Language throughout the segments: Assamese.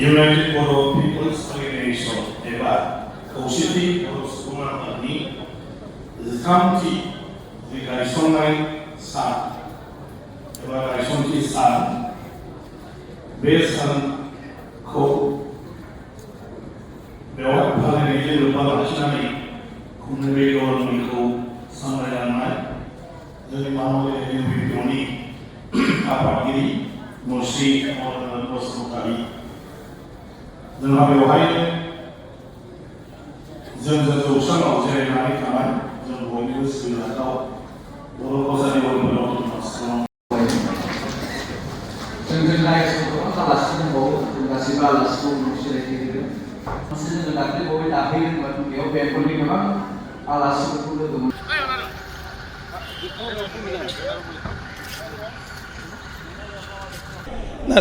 United Bodo People's Organization এবার কৌশিকী ও সুকুমারী কাউন্টি যে গাইসননাই সান এবার গাইসনটি সান बेसानखौ बेवहाय फालिनायजों लोब्बा लाखिनानै खुंनाय बे गभर्नमेन्टखौ सामलायलांनाय जोंनि मानवारि बिफाननि आफादगिरि मुस्रि बसुमतारी जोंहा बेवहायनो जों जौस्राङाव जिरायनानै थानाय जों बयनिबो सिबिजाथाव बर' कसारि बर'फोराव जों रायजोखौ आलासि दंबावो जों गासैबो आलासिखौ सिनायथिहोदों जोङो दाख्लै बबे दाफैदोंमोन बेयाव बेंगलनि गोबां आलासिफोरखौ लोगो मोनो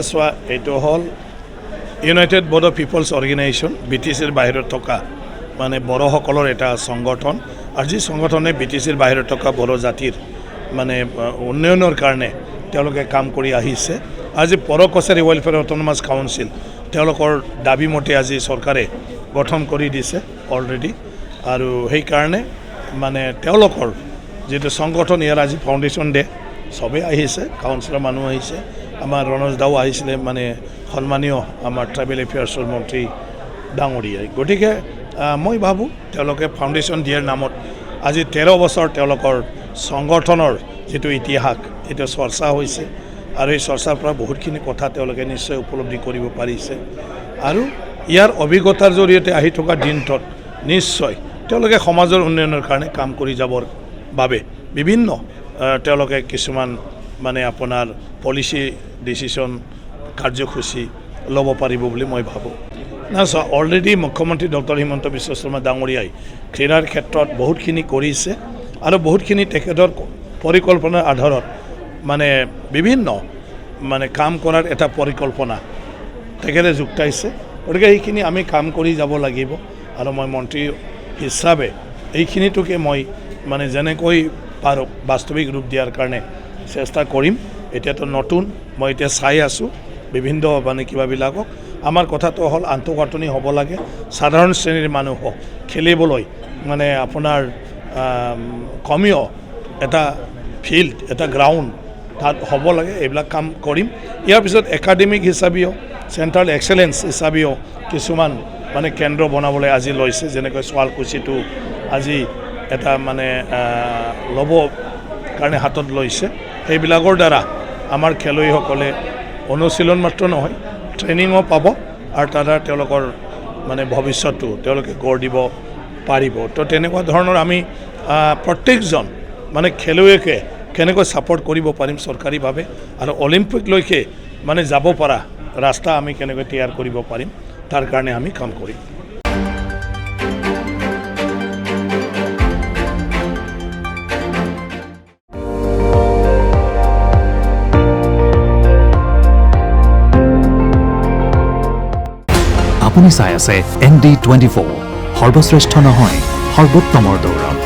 চোৱা এইটো হ'ল ইউনাইটেড বড়ো পিপলছ অৰ্গেনাইজেশ্যন BTCৰ বাহিৰত থকা মানে বড়োসকলৰ এটা সংগঠন আৰু যি সংগঠনে BTCৰ বাহিৰত থকা বড়ো জাতিৰ মানে উন্নয়নৰ কাৰণে তেওঁলোকে কাম কৰি আহিছে আজি Bodo Kachari Welfare Autonomous Council তেওঁলোকৰ দাবী মতে আজি চৰকাৰে গঠন কৰি দিছে অলৰেডি আৰু সেইকাৰণে মানে তেওঁলোকৰ যিটো সংগঠন ইয়াৰ আজি ফাউণ্ডেশ্যন ডে চবেই আহিছে কাউন্সিলৰ মানুহ আহিছে আমাৰ ৰণজ দাও আহিছিলে মানে সন্মানীয় আমাৰ ট্ৰাইবেল এফেয়াৰ্ছৰ মন্ত্ৰী ডাঙৰীয়াই গতিকে মই ভাবোঁ তেওঁলোকে ফাউণ্ডেশ্যন দিয়াৰ নামত আজি 13 বছৰ তেওঁলোকৰ সংগঠনৰ যিটো ইতিহাস এইটো চৰ্চা হৈছে আৰু এই চৰ্চাৰ পৰা বহুতখিনি কথা তেওঁলোকে নিশ্চয় উপলব্ধি কৰিব পাৰিছে আৰু ইয়াৰ অভিজ্ঞতাৰ জৰিয়তে আহি থকা দিনটোত নিশ্চয় তেওঁলোকে সমাজৰ উন্নয়নৰ কাৰণে কাম কৰি যাবৰ বাবে বিভিন্ন তেওঁলোকে কিছুমান মানে আপোনাৰ পলিচি ডিচিশ্যন কাৰ্যসূচী ল'ব পাৰিব বুলি মই ভাবোঁ না চোৱা অলৰেডি মুখ্যমন্ত্ৰী ডক্টৰ হিমন্ত বিশ্ব শৰ্মা ডাঙৰীয়াই ক্ৰীড়াৰ ক্ষেত্ৰত বহুতখিনি কৰিছে আৰু বহুতখিনি তেখেতৰ পৰিকল্পনাৰ আধাৰত মানে বিভিন্ন মানে কাম কৰাৰ এটা পৰিকল্পনা তেখেতে যুক্তাইছে গতিকে এইখিনি আমি কাম কৰি যাব লাগিব আৰু মই মন্ত্ৰী হিচাপে এইখিনিটোকে মই মানে যেনেকৈ পাৰোঁ বাস্তৱিক ৰূপ দিয়াৰ কাৰণে চেষ্টা কৰিম এতিয়াতো নতুন মই এতিয়া চাই আছোঁ বিভিন্ন মানে কিবাবিলাকক আমাৰ কথাটো হ'ল আন্তঃগাঁথনি হ'ব লাগে সাধাৰণ শ্ৰেণীৰ মানুহক খেলিবলৈ মানে আপোনাৰ কমেও এটা ফিল্ড এটা গ্ৰাউণ্ড তাত হ'ব লাগে এইবিলাক কাম কৰিম ইয়াৰ পিছত একাডেমিক হিচাপেও চেণ্ট্ৰেল এক্সেলেঞ্চ হিচাপেও কিছুমান মানে কেন্দ্ৰ বনাবলৈ আজি লৈছে যেনেকৈ শুৱালকুছিটো আজি এটা মানে ল'ব কাৰণে হাতত লৈছে সেইবিলাকৰ দ্বাৰা আমাৰ খেলুৱৈসকলে অনুশীলন মাত্ৰ নহয় ট্ৰেইনিঙো পাব আৰু তাৰ দ্বাৰা তেওঁলোকৰ মানে ভৱিষ্যতটো তেওঁলোকে গঢ় দিব পাৰিব তো তেনেকুৱা ধৰণৰ আমি প্ৰত্যেকজন মানে খেলুৱৈকে কেনেকৈ ছাপোৰ্ট কৰিব পাৰিম চৰকাৰীভাৱে আৰু অলিম্পিকলৈকে মানে যাব পৰা ৰাস্তা আমি কেনেকৈ তৈয়াৰ কৰিব পাৰিম তাৰ কাৰণে আমি কাম কৰিম আপুনি চাই আছে ND24 সৰ্বশ্ৰেষ্ঠ নহয় সৰ্বোত্তমৰ দৌৰ